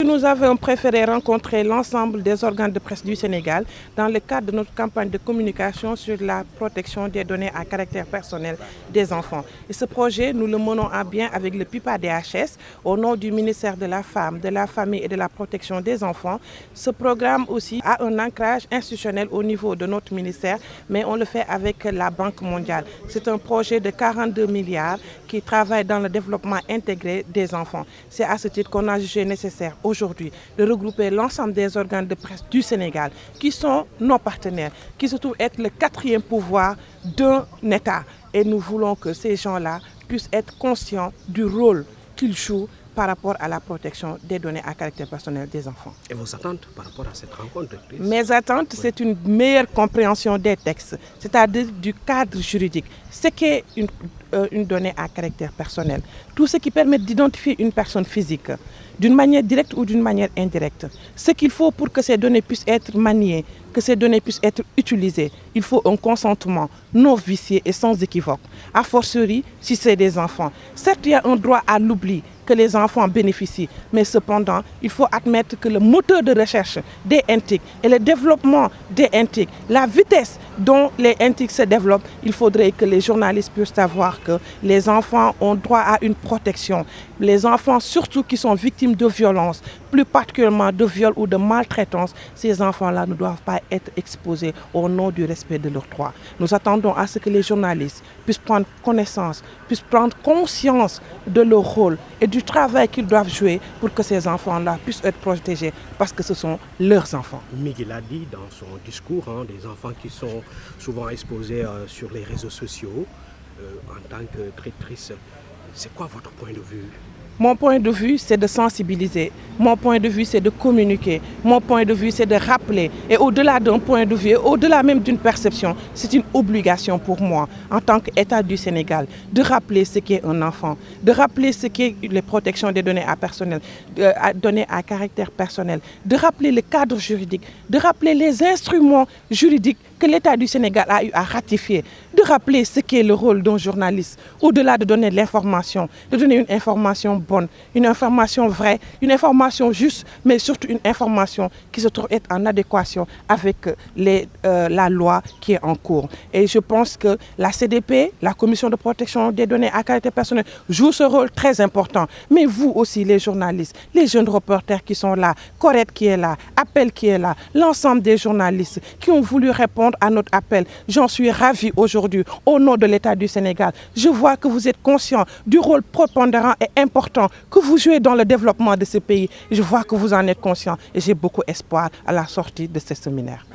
Nous avons préféré rencontrer l'ensemble des organes de presse du Sénégal dans le cadre de notre campagne de communication sur la protection des données à caractère personnel des enfants. Et ce projet, nous le menons à bien avec le PIPA-DHS au nom du ministère de la Femme, de la Famille et de la Protection des enfants. Ce programme aussi a un ancrage institutionnel au niveau de notre ministère, mais on le fait avec la Banque mondiale. C'est un projet de 42 milliards qui travaille dans le développement intégré des enfants. C'est à ce titre qu'on a jugé nécessaire aujourd'hui de regrouper l'ensemble des organes de presse du Sénégal qui sont nos partenaires, qui se trouvent être le quatrième pouvoir d'un État. Et nous voulons que ces gens-là puissent être conscients du rôle qu'ils jouent par rapport à la protection des données à caractère personnel des enfants. Et vos attentes par rapport à cette rencontre? Mes attentes, c'est une meilleure compréhension des textes, c'est-à-dire du cadre juridique. Ce qu'est une donnée à caractère personnel, tout ce qui permet d'identifier une personne physique d'une manière directe ou d'une manière indirecte. Ce qu'il faut pour que ces données puissent être maniées, que ces données puissent être utilisées, il faut un consentement non vicié et sans équivoque, a fortiori si c'est des enfants. Certes, il y a un droit à l'oubli que les enfants bénéficient, mais cependant, il faut admettre que le moteur de recherche des NTIC et le développement des NTIC, la vitesse dont les NTIC se développent, il faudrait que les journalistes puissent savoir que les enfants ont droit à une protection. Les enfants, surtout qui sont victimes de violences, plus particulièrement de viols ou de maltraitance, ces enfants-là ne doivent pas être exposés au nom du respect de leurs droits. Nous attendons à ce que les journalistes puissent prendre connaissance, puissent prendre conscience de leur rôle et du travail qu'ils doivent jouer pour que ces enfants-là puissent être protégés parce que ce sont leurs enfants. Miguel a dit dans son discours, des enfants qui sont souvent exposés sur les réseaux sociaux en tant que traîtrice. C'est quoi votre point de vue? Mon point de vue, c'est de sensibiliser. Mon point de vue, c'est de communiquer. Mon point de vue, c'est de rappeler. Et au-delà d'un point de vue, au-delà même d'une perception, c'est une obligation pour moi, en tant qu'État du Sénégal, de rappeler ce qu'est un enfant, de rappeler ce qu'est les protections des données données à caractère personnel, de rappeler le cadre juridique, de rappeler les instruments juridiques que l'État du Sénégal a eu à ratifier, de rappeler ce qu'est le rôle d'un journaliste, au-delà de donner de l'information, de donner une information bonne, une information vraie, une information juste, mais surtout une information qui se trouve être en adéquation avec la loi qui est en cours. Et je pense que la CDP, la Commission de protection des données à caractère personnel, joue ce rôle très important. Mais vous aussi, les journalistes, les jeunes reporters qui sont là, Corette qui est là, Appel qui est là, l'ensemble des journalistes qui ont voulu répondre à notre appel, j'en suis ravi aujourd'hui au nom de l'État du Sénégal. Je vois que vous êtes conscients du rôle prépondérant et important que vous jouez dans le développement de ce pays. Je vois que vous en êtes conscients et j'ai beaucoup d'espoir à la sortie de ce séminaire.